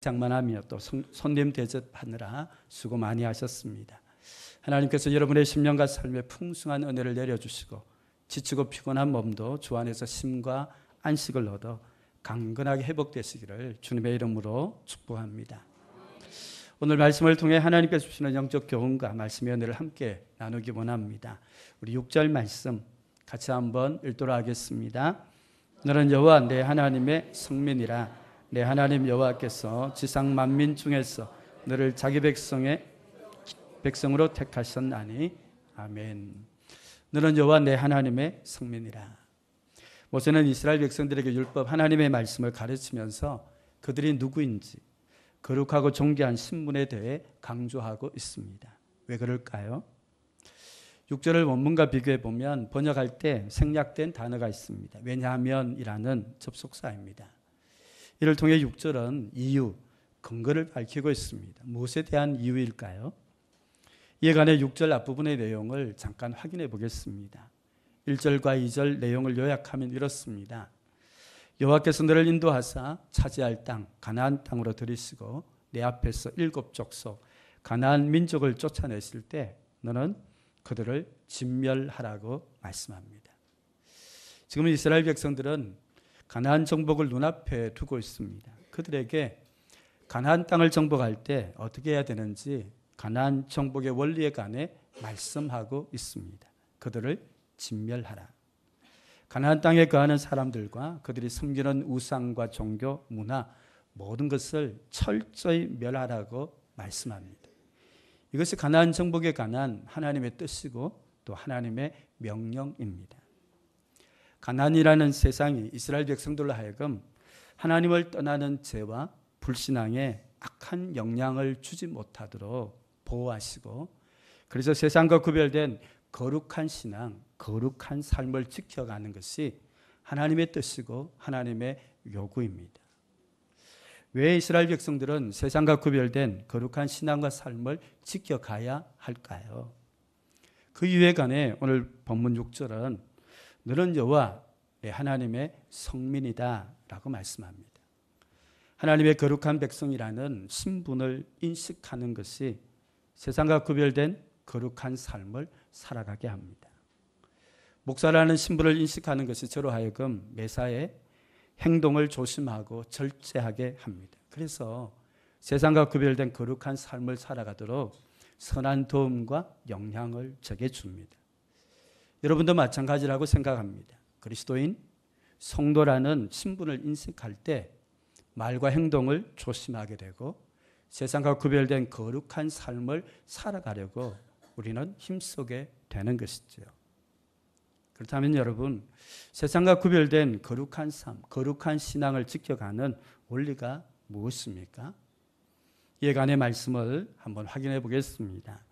장만하며 또 손님 대접하느라 수고 많이 하셨습니다. 하나님께서 여러분의 심령과 삶에 풍성한 은혜를 내려주시고 지치고 피곤한 몸도 주 안에서 쉼과 안식을 얻어 강건하게 회복되시기를 주님의 이름으로 축복합니다. 오늘 말씀을 통해 하나님께서 주시는 영적 교훈과 말씀의 은혜를 함께 나누기 원합니다. 우리 6절 말씀 같이 한번 읽도록 하겠습니다. 너는 여호와 내 하나님의 성민이라. 내 하나님 여호와께서 지상 만민 중에서 너를 자기 백성으로 택하셨나니. 아멘. 너는 여호와 내 하나님의 성민이라. 모세는 이스라엘 백성들에게 율법 하나님의 말씀을 가르치면서 그들이 누구인지 거룩하고 존귀한 신분에 대해 강조하고 있습니다. 왜 그럴까요? 6절을 원문과 비교해 보면 번역할 때 생략된 단어가 있습니다. 왜냐하면이라는 접속사입니다. 이를 통해 6절은 이유, 근거를 밝히고 있습니다. 무엇에 대한 이유일까요? 이에 관해 6절 앞부분의 내용을 잠깐 확인해 보겠습니다. 1절과 2절 내용을 요약하면 이렇습니다. 여호와께서 너를 인도하사 차지할 땅 가나안 땅으로 들이시고 내 앞에서 7 족속 가나안 민족을 쫓아내실 때 너는 그들을 진멸하라고 말씀합니다. 지금 이스라엘 백성들은 가나안 정복을 눈앞에 두고 있습니다. 그들에게 가나안 땅을 정복할 때 어떻게 해야 되는지 가나안 정복의 원리에 관해 말씀하고 있습니다. 그들을 진멸하라. 가나안 땅에 거하는 사람들과 그들이 섬기는 우상과 종교, 문화 모든 것을 철저히 멸하라고 말씀합니다. 이것이 가나안 정복에 관한 하나님의 뜻이고 또 하나님의 명령입니다. 가나안이라는 세상이 이스라엘 백성들로 하여금 하나님을 떠나는 죄와 불신앙에 악한 영향을 주지 못하도록 보호하시고, 그래서 세상과 구별된 거룩한 신앙, 거룩한 삶을 지켜가는 것이 하나님의 뜻이고 하나님의 요구입니다. 왜 이스라엘 백성들은 세상과 구별된 거룩한 신앙과 삶을 지켜가야 할까요? 그 이유에 관해 오늘 본문 6절은 너는 여호와 내 하나님의 성민이다 라고 말씀합니다. 하나님의 거룩한 백성이라는 신분을 인식하는 것이 세상과 구별된 거룩한 삶을 살아가게 합니다. 목사라는 신분을 인식하는 것이 저로 하여금 매사에 행동을 조심하고 절제하게 합니다. 그래서 세상과 구별된 거룩한 삶을 살아가도록 선한 도움과 영향을 제게 줍니다. 여러분도 마찬가지라고 생각합니다. 그리스도인, 성도라는 신분을 인식할 때 말과 행동을 조심하게 되고 세상과 구별된 거룩한 삶을 살아가려고 우리는 힘쓰게 되는 것이죠. 그렇다면 여러분, 세상과 구별된 거룩한 삶, 거룩한 신앙을 지켜가는 원리가 무엇입니까? 이에 관해 말씀을 한번 확인해 보겠습니다.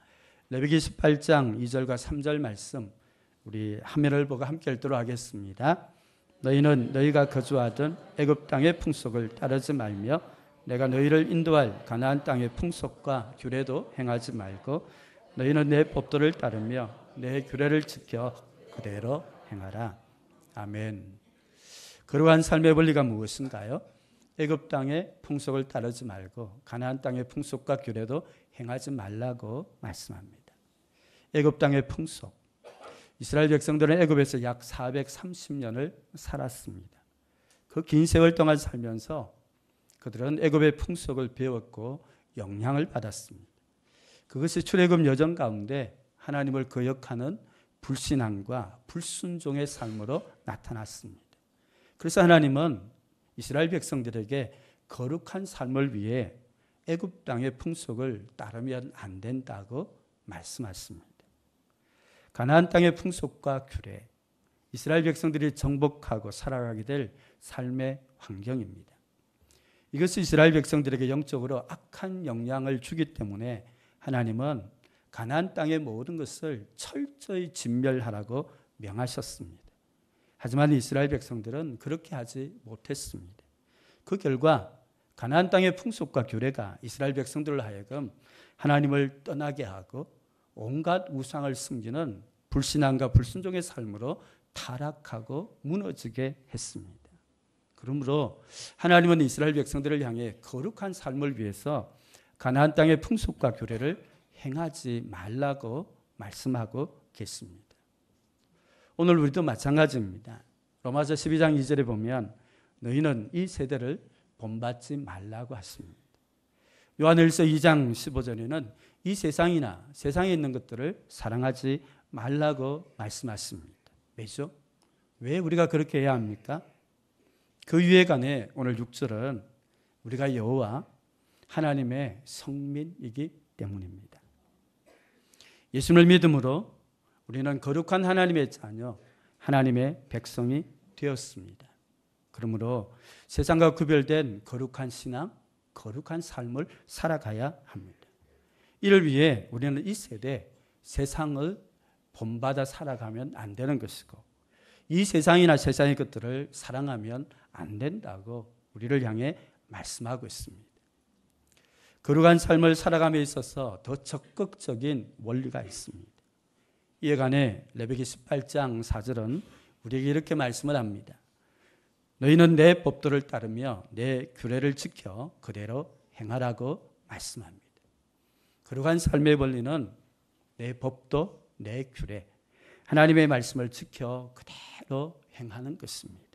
레위기 18장 2절과 3절 말씀 우리 화면을 보고 함께 읽도록 하겠습니다. 너희는 너희가 거주하던 애굽 땅의 풍속을 따르지 말며 내가 너희를 인도할 가나안 땅의 풍속과 규례도 행하지 말고 너희는 내 법도를 따르며 내 규례를 지켜 그대로 행하라. 아멘. 거룩한 삶의 원리가 무엇인가요? 애굽 땅의 풍속을 따르지 말고 가나안 땅의 풍속과 규례도 행하지 말라고 말씀합니다. 애굽 땅의 풍속. 이스라엘 백성들은 애굽에서 약 430년을 살았습니다. 그 긴 세월 동안 살면서 그들은 애굽의 풍속을 배웠고 영향을 받았습니다. 그것이 출애굽 여정 가운데 하나님을 거역하는 불신앙과 불순종의 삶으로 나타났습니다. 그래서 하나님은 이스라엘 백성들에게 거룩한 삶을 위해 애굽 땅의 풍속을 따르면 안 된다고 말씀하십니다. 가나안 땅의 풍속과 규례, 이스라엘 백성들이 정복하고 살아가게 될 삶의 환경입니다. 이것이 이스라엘 백성들에게 영적으로 악한 영향을 주기 때문에 하나님은 가나안 땅의 모든 것을 철저히 진멸하라고 명하셨습니다. 하지만 이스라엘 백성들은 그렇게 하지 못했습니다. 그 결과 가나안 땅의 풍속과 규례가 이스라엘 백성들로 하여금 하나님을 떠나게 하고 온갖 우상을 숨기는 불신앙과 불순종의 삶으로 타락하고 무너지게 했습니다. 그러므로 하나님은 이스라엘 백성들을 향해 거룩한 삶을 위해서 가나안 땅의 풍습과 규례를 행하지 말라고 말씀하고 계십니다. 오늘 우리도 마찬가지입니다. 로마서 12장 2절에 보면 너희는 이 세대를 본받지 말라고 하십니다. 요한일서 2장 15절에는 이 세상이나 세상에 있는 것들을 사랑하지 말라고 말씀하십니다. 왜죠? 왜 우리가 그렇게 해야 합니까? 그 위에 간에 오늘 6절은 우리가 여호와 하나님의 성민이기 때문입니다. 예수님을 믿음으로 우리는 거룩한 하나님의 자녀, 하나님의 백성이 되었습니다. 그러므로 세상과 구별된 거룩한 신앙, 거룩한 삶을 살아가야 합니다. 이를 위해 우리는 이 세대 세상을 본받아 살아가면 안 되는 것이고 이 세상이나 세상의 것들을 사랑하면 안 된다고 우리를 향해 말씀하고 있습니다. 거룩한 삶을 살아감에 있어서 더 적극적인 원리가 있습니다. 이에 관해 레위기 18장 4절은 우리에게 이렇게 말씀을 합니다. 너희는 내 법도를 따르며 내 규례를 지켜 그대로 행하라고 말씀합니다. 거룩한 삶의 원리는 내 법도, 내 규례, 하나님의 말씀을 지켜 그대로 행하는 것입니다.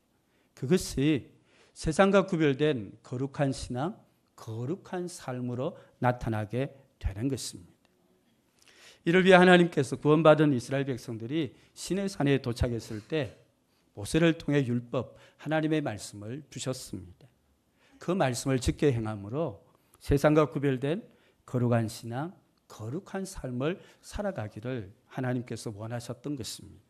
그것이 세상과 구별된 거룩한 신앙, 거룩한 삶으로 나타나게 되는 것입니다. 이를 위해 하나님께서 구원받은 이스라엘 백성들이 시내산에 도착했을 때 모세를 통해 율법, 하나님의 말씀을 주셨습니다. 그 말씀을 지켜 행함으로 세상과 구별된 거룩한 신앙, 거룩한 삶을 살아가기를 하나님께서 원하셨던 것입니다.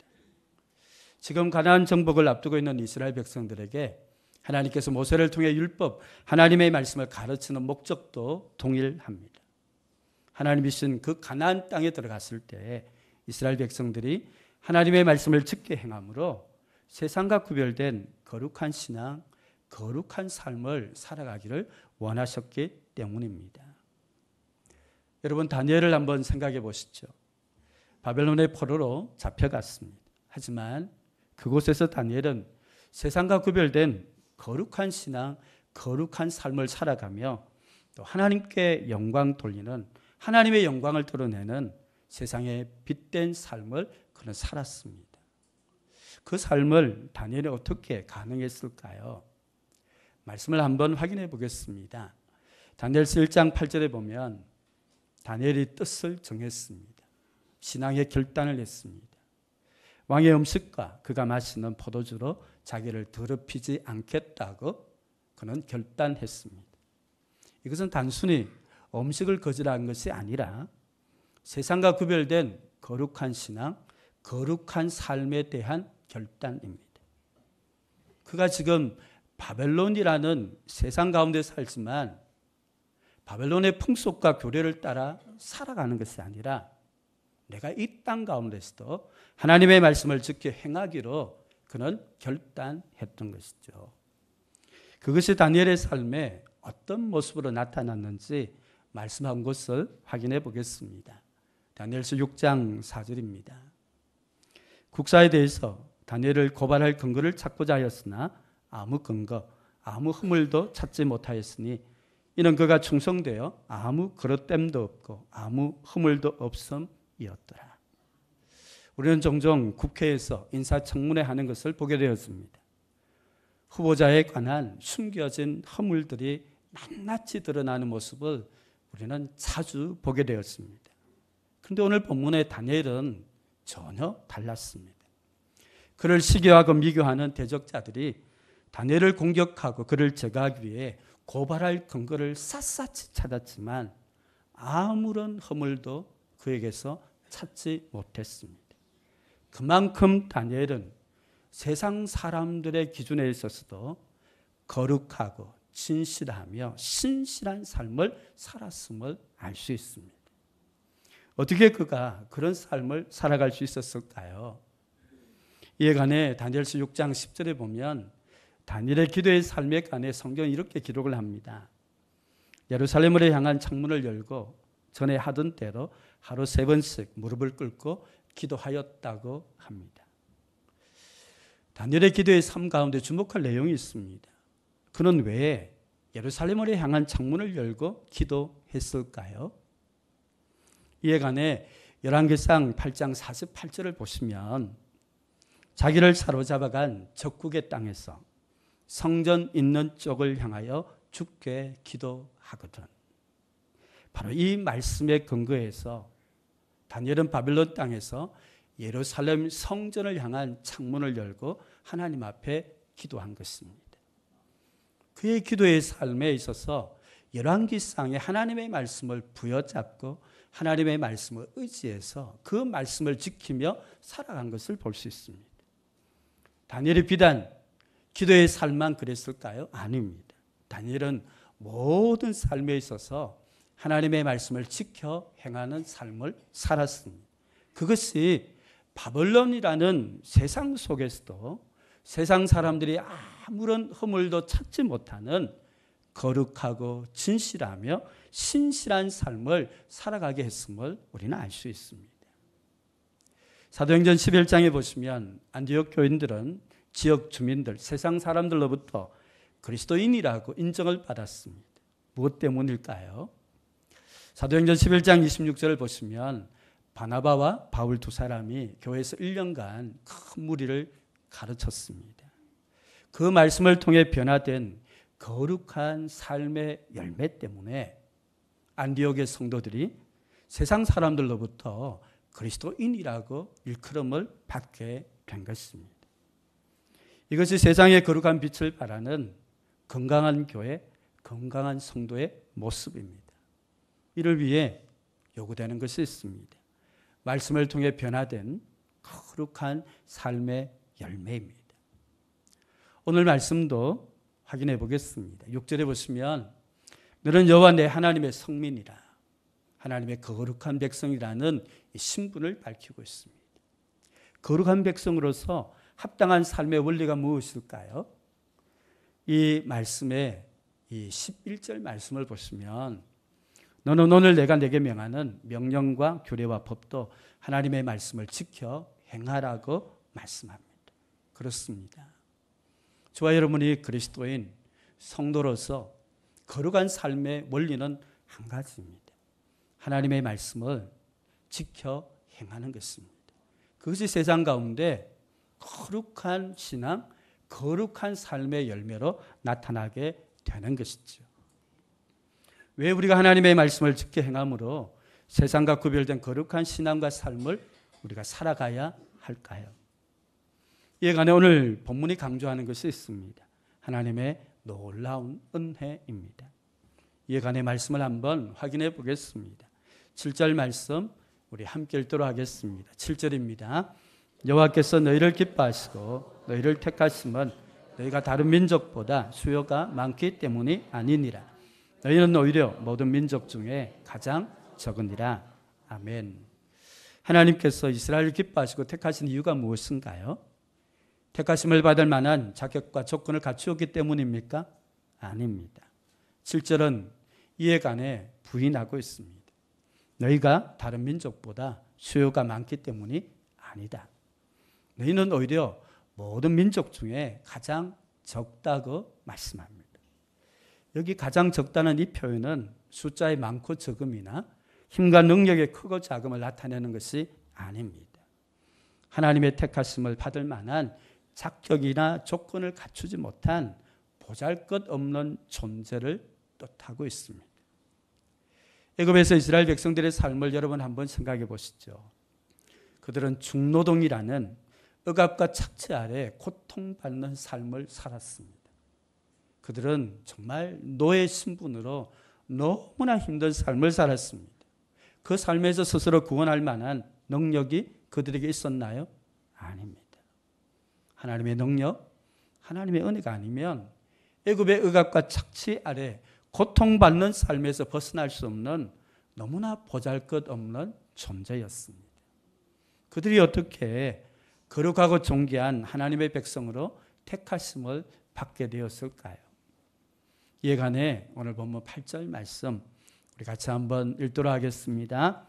지금 가나안 정복을 앞두고 있는 이스라엘 백성들에게 하나님께서 모세를 통해 율법, 하나님의 말씀을 가르치는 목적도 동일합니다. 하나님이 주신 그 가나안 땅에 들어갔을 때 이스라엘 백성들이 하나님의 말씀을 지켜 행함으로 세상과 구별된 거룩한 신앙, 거룩한 삶을 살아가기를 원하셨기 때문입니다. 여러분 다니엘을 한번 생각해 보시죠. 바벨론의 포로로 잡혀갔습니다. 하지만 그곳에서 다니엘은 세상과 구별된 거룩한 신앙, 거룩한 삶을 살아가며 또 하나님께 영광 돌리는 하나님의 영광을 드러내는 세상의 빛된 삶을 그는 살았습니다. 그 삶을 다니엘이 어떻게 가능했을까요? 말씀을 한번 확인해 보겠습니다. 다니엘서 1장 8절에 보면 다니엘이 뜻을 정했습니다. 신앙의 결단을 했습니다. 왕의 음식과 그가 마시는 포도주로 자기를 더럽히지 않겠다고 그는 결단했습니다. 이것은 단순히 음식을 거절한 것이 아니라 세상과 구별된 거룩한 신앙, 거룩한 삶에 대한 결단입니다. 그가 지금 바벨론이라는 세상 가운데 살지만 바벨론의 풍속과 교례를 따라 살아가는 것이 아니라 내가 이 땅 가운데서도 하나님의 말씀을 지켜 행하기로 그는 결단했던 것이죠. 그것이 다니엘의 삶에 어떤 모습으로 나타났는지 말씀한 것을 확인해 보겠습니다. 다니엘서 6장 4절입니다. 국사에 대해서 다니엘을 고발할 근거를 찾고자 하였으나 아무 근거, 아무 허물도 찾지 못하였으니 이는 그가 충성되어 아무 그릇됨도 없고 아무 허물도 없음이었더라. 우리는 종종 국회에서 인사청문회 하는 것을 보게 되었습니다. 후보자에 관한 숨겨진 허물들이 낱낱이 드러나는 모습을 우리는 자주 보게 되었습니다. 그런데 오늘 본문의 다니엘은 전혀 달랐습니다. 그를 시기하고 미교하는 대적자들이 다니엘을 공격하고 그를 제거하기 위해 고발할 근거를 샅샅이 찾았지만 아무런 허물도 그에게서 찾지 못했습니다. 그만큼 다니엘은 세상 사람들의 기준에 있어서도 거룩하고 진실하며 신실한 삶을 살았음을 알 수 있습니다. 어떻게 그가 그런 삶을 살아갈 수 있었을까요? 이에 관해 다니엘서 6장 10절에 보면 다니엘의 기도의 삶에 관해 성경은 이렇게 기록을 합니다. 예루살렘으로 향한 창문을 열고 전에 하던 대로 하루 3번씩 무릎을 꿇고 기도하였다고 합니다. 다니엘의 기도의 삶 가운데 주목할 내용이 있습니다. 그는 왜 예루살렘으로 향한 창문을 열고 기도했을까요? 이에 관해 열왕기상 8장 48절을 보시면 자기를 사로잡아간 적국의 땅에서 성전 있는 쪽을 향하여 주께 기도하거든. 바로 이 말씀에 근거해서 다니엘은 바벨론 땅에서 예루살렘 성전을 향한 창문을 열고 하나님 앞에 기도한 것입니다. 그의 기도의 삶에 있어서 열왕기상에 하나님의 말씀을 부여잡고 하나님의 말씀을 의지해서 그 말씀을 지키며 살아간 것을 볼 수 있습니다. 다니엘이 비단 기도의 삶만 그랬을까요? 아닙니다. 다니엘은 모든 삶에 있어서 하나님의 말씀을 지켜 행하는 삶을 살았습니다. 그것이 바벨론이라는 세상 속에서도 세상 사람들이 아무런 허물도 찾지 못하는 거룩하고 진실하며 신실한 삶을 살아가게 했음을 우리는 알 수 있습니다. 사도행전 11장에 보시면 안디옥 교인들은 지역 주민들, 세상 사람들로부터 그리스도인이라고 인정을 받았습니다. 무엇 때문일까요? 사도행전 11장 26절을 보시면 바나바와 바울 두 사람이 교회에서 1년간 큰 무리를 가르쳤습니다. 그 말씀을 통해 변화된 거룩한 삶의 열매 때문에 안디옥의 성도들이 세상 사람들로부터 그리스도인이라고 일컬음을 받게 된 것입니다. 이것이 세상의 거룩한 빛을 발하는 건강한 교회, 건강한 성도의 모습입니다. 이를 위해 요구되는 것이 있습니다. 말씀을 통해 변화된 거룩한 삶의 열매입니다. 오늘 말씀도 확인해 보겠습니다. 6절에 보시면 너는 여호와 내 하나님의 성민이라, 하나님의 거룩한 백성이라는 신분을 밝히고 있습니다. 거룩한 백성으로서 합당한 삶의 원리가 무엇일까요? 이 말씀의 이 11절 말씀을 보시면 너는 오늘 내가 내게 명하는 명령과 규례와 법도 하나님의 말씀을 지켜 행하라고 말씀합니다. 그렇습니다. 저와 여러분이 그리스도인 성도로서 거룩한 삶의 원리는 한 가지입니다. 하나님의 말씀을 지켜 행하는 것입니다. 그것이 세상 가운데 거룩한 신앙, 거룩한 삶의 열매로 나타나게 되는 것이죠. 왜 우리가 하나님의 말씀을 지켜 행함으로 세상과 구별된 거룩한 신앙과 삶을 우리가 살아가야 할까요? 이에 관해 오늘 본문이 강조하는 것이 있습니다. 하나님의 놀라운 은혜입니다. 이에 관해 말씀을 한번 확인해 보겠습니다. 7절 말씀 우리 함께 읽도록 하겠습니다. 7절입니다. 여호와께서 너희를 기뻐하시고 너희를 택하심은 너희가 다른 민족보다 수요가 많기 때문이 아니니라. 너희는 오히려 모든 민족 중에 가장 적으니라. 아멘. 하나님께서 이스라엘을 기뻐하시고 택하신 이유가 무엇인가요? 택하심을 받을 만한 자격과 조건을 갖추었기 때문입니까? 아닙니다. 7절은 이에 관해 부인하고 있습니다. 너희가 다른 민족보다 수요가 많기 때문이 아니다. 너희는 오히려 모든 민족 중에 가장 적다고 말씀합니다. 여기 가장 적다는 이 표현은 숫자의 많고 적음이나 힘과 능력의 크고 작음을 나타내는 것이 아닙니다. 하나님의 택하심을 받을 만한 자격이나 조건을 갖추지 못한 보잘것없는 존재를 뜻하고 있습니다. 애굽에서 이스라엘 백성들의 삶을 여러분 한번 생각해 보시죠. 그들은 중노동이라는 억압과 착취 아래 고통받는 삶을 살았습니다. 그들은 정말 노예 신분으로 너무나 힘든 삶을 살았습니다. 그 삶에서 스스로 구원할 만한 능력이 그들에게 있었나요? 아닙니다. 하나님의 능력, 하나님의 은혜가 아니면 애굽의 억압과 착취 아래 고통받는 삶에서 벗어날 수 없는 너무나 보잘것없는 존재였습니다. 그들이 어떻게 거룩하고 존귀한 하나님의 백성으로 택하심을 받게 되었을까요? 이에 관해 오늘 본문 8절 말씀 우리 같이 한번 읽도록 하겠습니다.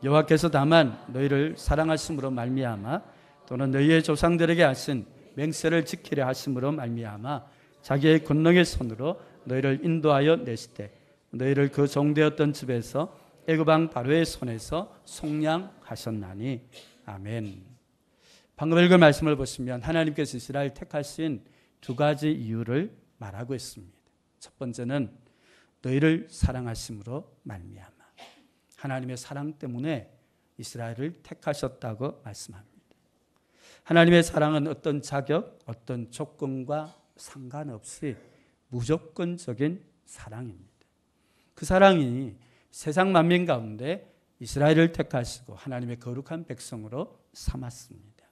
여호와께서 다만 너희를 사랑하심으로 말미암아 또는 너희의 조상들에게 하신 맹세를 지키려 하심으로 말미암아 자기의 권능의 손으로 너희를 인도하여 내시되 너희를 그 종되었던 집에서 애굽 왕 바로의 손에서 속량하셨나니. 아멘. 방금 읽은 말씀을 보시면 하나님께서 이스라엘 택하신 두 가지 이유를 말하고 있습니다. 첫 번째는 너희를 사랑하심으로 말미암아. 하나님의 사랑 때문에 이스라엘을 택하셨다고 말씀합니다. 하나님의 사랑은 어떤 자격, 어떤 조건과 상관없이 무조건적인 사랑입니다. 그 사랑이 세상 만민 가운데 이스라엘을 택하시고 하나님의 거룩한 백성으로 삼았습니다.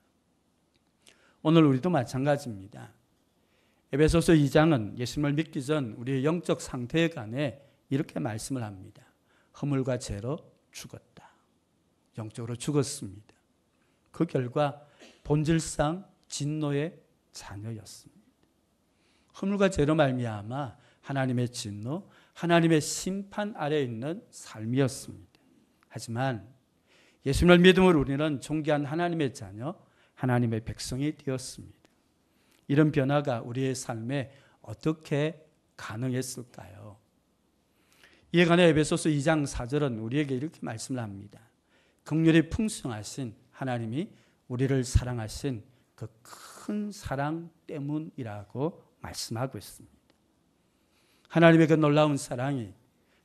오늘 우리도 마찬가지입니다. 에베소서 2장은 예수님을 믿기 전 우리의 영적 상태에 관해 이렇게 말씀을 합니다. 허물과 죄로 죽었다. 영적으로 죽었습니다. 그 결과 본질상 진노의 자녀였습니다. 허물과 죄로 말미암아 하나님의 진노, 하나님의 심판 아래에 있는 삶이었습니다. 하지만 예수님을 믿음으로 우리는 존귀한 하나님의 자녀, 하나님의 백성이 되었습니다. 이런 변화가 우리의 삶에 어떻게 가능했을까요? 이에 관해 에베소서 2장 4절은 우리에게 이렇게 말씀을 합니다. 긍휼이 풍성하신 하나님이 우리를 사랑하신 그 큰 사랑 때문이라고 말씀하고 있습니다. 하나님의 그 놀라운 사랑이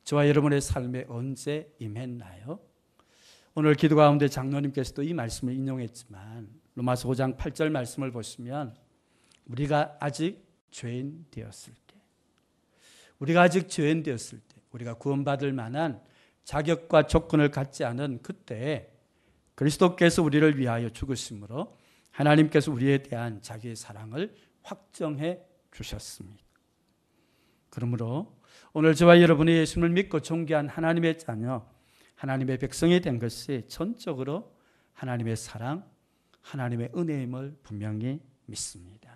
저와 여러분의 삶에 언제 임했나요? 오늘 기도 가운데 장로님께서도 이 말씀을 인용했지만 로마서 5장 8절 말씀을 보시면 우리가 아직 죄인 되었을 때, 우리가 구원받을 만한 자격과 조건을 갖지 않은 그때에 그리스도께서 우리를 위하여 죽으심으로 하나님께서 우리에 대한 자기의 사랑을 확정해 주셨습니다. 그러므로 오늘 저와 여러분이 예수님을 믿고 존귀한 하나님의 자녀, 하나님의 백성이 된 것이 전적으로 하나님의 사랑, 하나님의 은혜임을 분명히 믿습니다.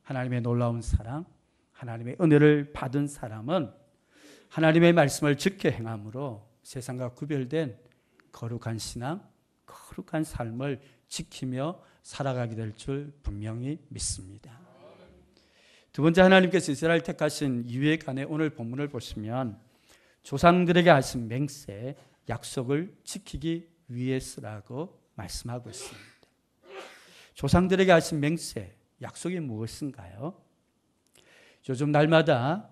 하나님의 놀라운 사랑, 하나님의 은혜를 받은 사람은 하나님의 말씀을 지켜 행함으로 세상과 구별된 거룩한 신앙, 거룩한 삶을 지키며 살아가게 될 줄 분명히 믿습니다. 두 번째, 하나님께서 이스라엘 택하신 이유에 관해 오늘 본문을 보시면 조상들에게 하신 맹세, 약속을 지키기 위해서라고 말씀하고 있습니다. 조상들에게 하신 맹세, 약속이 무엇인가요? 요즘 날마다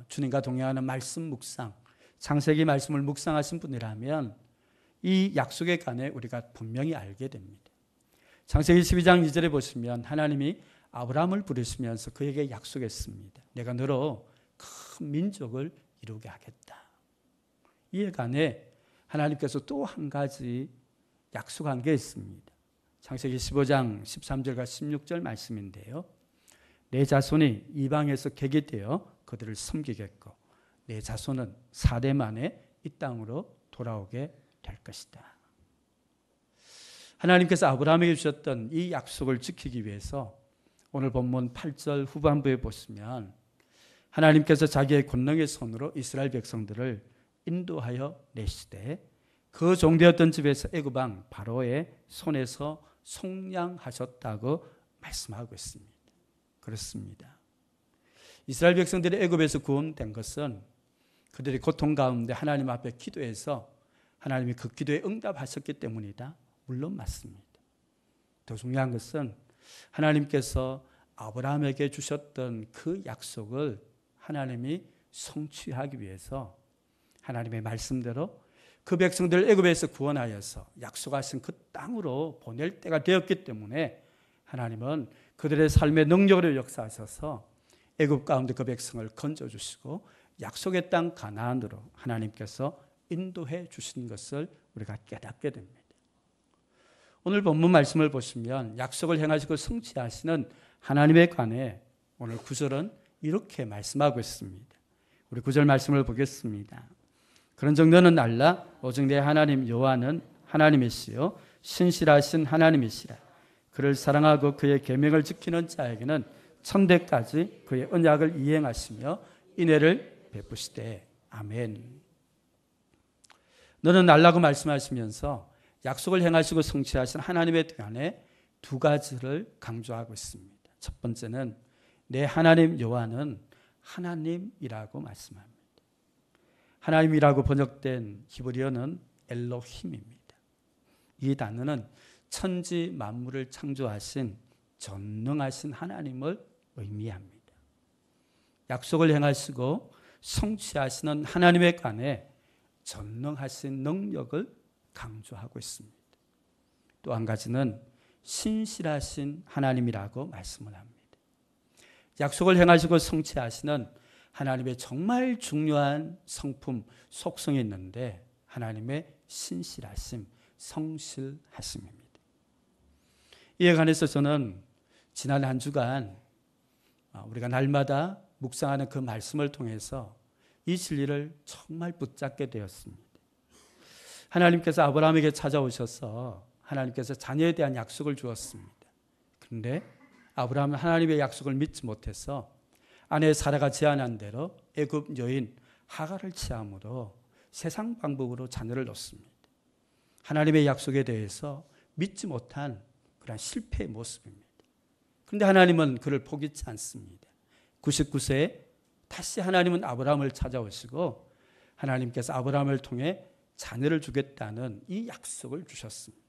주님과 동행하는 말씀 묵상, 창세기 말씀을 묵상하신 분이라면 이 약속에 관해 우리가 분명히 알게 됩니다. 창세기 12장 2절에 보시면 하나님이 아브라함을 부르시면서 그에게 약속했습니다. 내가 너로 큰 민족을 이루게 하겠다. 이에 관해 하나님께서 또 한 가지 약속한 게 있습니다. 창세기 15장 13절과 16절 말씀인데요. 내 자손이 이방에서 객이 되어 그들을 섬기겠고 내 자손은 4대 만에 이 땅으로 돌아오게 될 것이다. 하나님께서 아브라함에게 주셨던 이 약속을 지키기 위해서 오늘 본문 8절 후반부에 보시면 하나님께서 자기의 권능의 손으로 이스라엘 백성들을 인도하여 내시되 그 종되었던 집에서 애굽 왕 바로의 손에서 속량하셨다고 말씀하고 있습니다. 그렇습니다. 이스라엘 백성들이 애굽에서 구원된 것은 그들이 고통 가운데 하나님 앞에 기도해서 하나님이 그 기도에 응답하셨기 때문이다. 물론 맞습니다. 더 중요한 것은 하나님께서 아브라함에게 주셨던 그 약속을 하나님이 성취하기 위해서 하나님의 말씀대로 그 백성들을 애굽에서 구원하여서 약속하신 그 땅으로 보낼 때가 되었기 때문에 하나님은 그들의 삶의 능력으로 역사하셔서 애굽 가운데 그 백성을 건져주시고 약속의 땅 가나안으로 하나님께서 인도해 주신 것을 우리가 깨닫게 됩니다. 오늘 본문 말씀을 보시면 약속을 행하시고 성취하시는 하나님에 관해 오늘 9절은 이렇게 말씀하고 있습니다. 우리 9절 말씀을 보겠습니다. 그런 정도는 알라 오직 내 하나님 여호와는 하나님이시요 신실하신 하나님이시라. 그를 사랑하고 그의 계명을 지키는 자에게는 천대까지 그의 언약을 이행하시며 인애를 베푸시되 아멘. 너는 알라고 말씀하시면서 약속을 행하시고 성취하신 하나님에 관해 두 가지를 강조하고 있습니다. 첫 번째는 내 하나님 여호와는 하나님이라고 말씀합니다. 하나님이라고 번역된 히브리어는 엘로힘입니다. 이 단어는 천지 만물을 창조하신 전능하신 하나님을 의미합니다. 약속을 행하시고 성취하시는 하나님에 관해 전능하신 능력을 강조하고 있습니다. 또 한 가지는 신실하신 하나님이라고 말씀을 합니다. 약속을 행하시고 성취하시는 하나님의 정말 중요한 성품, 속성이 있는데 하나님의 신실하심, 성실하심입니다. 이에 관해서 저는 지난 한 주간 우리가 날마다 묵상하는 그 말씀을 통해서 이 진리를 정말 붙잡게 되었습니다. 하나님께서 아브라함에게 찾아오셔서 하나님께서 자녀에 대한 약속을 주었습니다. 그런데 아브라함은 하나님의 약속을 믿지 못해서 아내 사라가 제안한 대로 애굽 여인 하갈을 취함으로 세상 방법으로 자녀를 놓습니다. 하나님의 약속에 대해서 믿지 못한 그런 실패의 모습입니다. 그런데 하나님은 그를 포기치 않습니다. 99세에 다시 하나님은 아브라함을 찾아오시고 하나님께서 아브라함을 통해 자녀를 주겠다는 이 약속을 주셨습니다.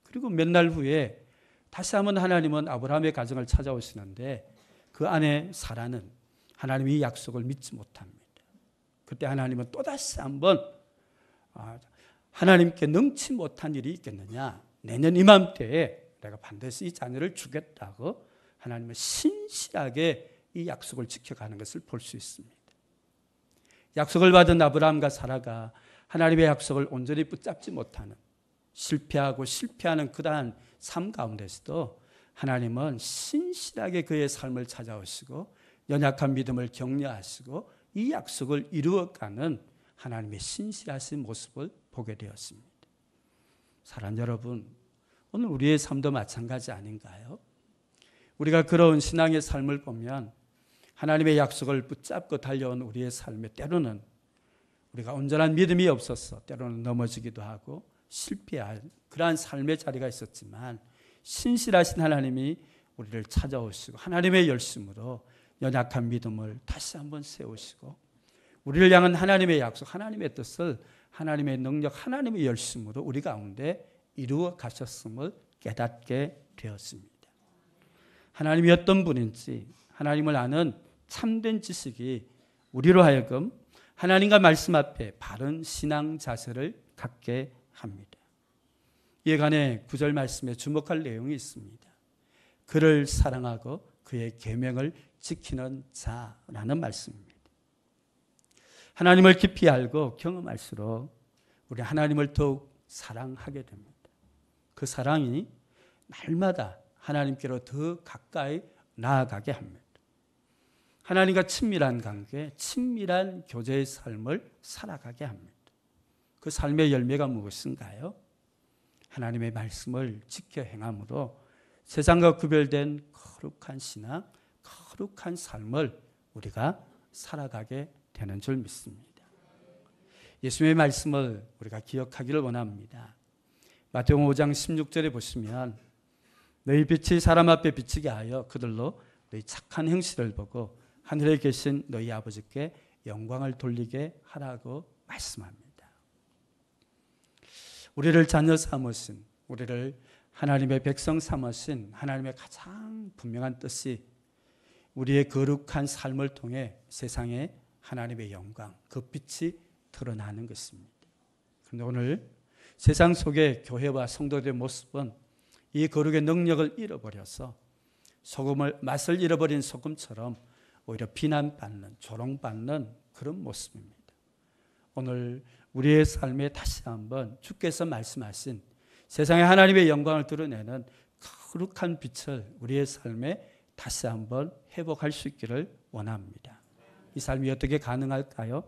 그리고 몇 날 후에 다시 한번 하나님은 아브라함의 가정을 찾아오시는데 그 아내 사라는 하나님의 이 약속을 믿지 못합니다. 그때 하나님은 또다시 한번 하나님께 능치 못한 일이 있겠느냐, 내년 이맘때에 내가 반드시 이 자녀를 주겠다고 하나님은 신실하게 이 약속을 지켜가는 것을 볼 수 있습니다. 약속을 받은 아브라함과 사라가 하나님의 약속을 온전히 붙잡지 못하는, 실패하는 그러한 삶 가운데서도 하나님은 신실하게 그의 삶을 찾아오시고 연약한 믿음을 격려하시고 이 약속을 이루어가는 하나님의 신실하신 모습을 보게 되었습니다. 사랑하는 여러분, 오늘 우리의 삶도 마찬가지 아닌가요? 우리가 걸어온 신앙의 삶을 보면 하나님의 약속을 붙잡고 달려온 우리의 삶에 때로는 우리가 온전한 믿음이 없어서 때로는 넘어지기도 하고 실패한 그러한 삶의 자리가 있었지만 신실하신 하나님이 우리를 찾아오시고 하나님의 열심으로 연약한 믿음을 다시 한번 세우시고 우리를 향한 하나님의 약속, 하나님의 뜻을 하나님의 능력, 하나님의 열심으로 우리 가운데 이루어 가셨음을 깨닫게 되었습니다. 하나님이 어떤 분인지 하나님을 아는 참된 지식이 우리로 하여금 하나님과 말씀 앞에 바른 신앙 자세를 갖게 합니다. 이에 관해 9절 말씀에 주목할 내용이 있습니다. 그를 사랑하고 그의 계명을 지키는 자라는 말씀입니다. 하나님을 깊이 알고 경험할수록 우리 하나님을 더욱 사랑하게 됩니다. 그 사랑이 날마다 하나님께로 더 가까이 나아가게 합니다. 하나님과 친밀한 관계, 친밀한 교제의 삶을 살아가게 합니다. 그 삶의 열매가 무엇인가요? 하나님의 말씀을 지켜 행함으로 세상과 구별된 거룩한 신앙, 거룩한 삶을 우리가 살아가게 되는 줄 믿습니다. 예수님의 말씀을 우리가 기억하기를 원합니다. 마태복음 5장 16절에 보시면 너희 빛이 사람 앞에 비치게 하여 그들로 너희 착한 행실을 보고 하늘에 계신 너희 아버지께 영광을 돌리게 하라고 말씀합니다. 우리를 자녀 삼으신, 우리를 하나님의 백성 삼으신 하나님의 가장 분명한 뜻이 우리의 거룩한 삶을 통해 세상에 하나님의 영광, 그 빛이 드러나는 것입니다. 그런데 오늘 세상 속의 교회와 성도들의 모습은 이 거룩의 능력을 잃어버려서 맛을 잃어버린 소금처럼 오히려 비난받는, 조롱받는 그런 모습입니다. 오늘 우리의 삶에 다시 한번 주께서 말씀하신 세상에 하나님의 영광을 드러내는 거룩한 빛을 우리의 삶에 다시 한번 회복할 수 있기를 원합니다. 이 삶이 어떻게 가능할까요?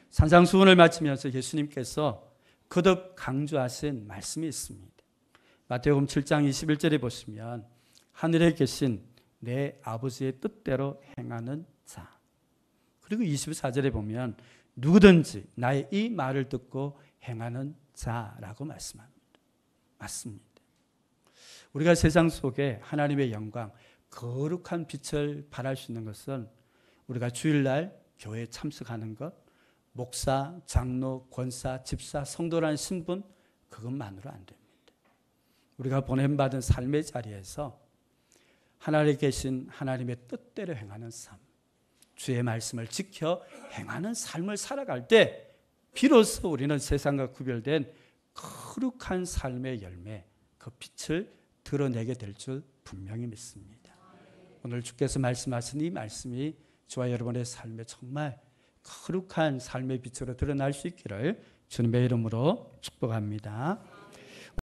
산상수훈을 마치면서 예수님께서 거듭 강조하신 말씀이 있습니다. 마태복음 7장 21절에 보시면 하늘에 계신 내 아버지의 뜻대로 행하는 자. 그리고 24절에 보면 누구든지 나의 이 말을 듣고 행하는 자라고 말씀합니다. 맞습니다. 우리가 세상 속에 하나님의 영광, 거룩한 빛을 발할 수 있는 것은 우리가 주일날 교회에 참석하는 것, 목사, 장로, 권사, 집사, 성도라는 신분 그것만으로 안 됩니다. 우리가 보냄받은 삶의 자리에서 하나님에 계신 하나님의 뜻대로 행하는 삶, 주의 말씀을 지켜 행하는 삶을 살아갈 때 비로소 우리는 세상과 구별된 거룩한 삶의 열매, 그 빛을 드러내게 될 줄 분명히 믿습니다. 오늘 주께서 말씀하신 이 말씀이 저와 여러분의 삶에 정말 거룩한 삶의 빛으로 드러날 수 있기를 주님의 이름으로 축복합니다.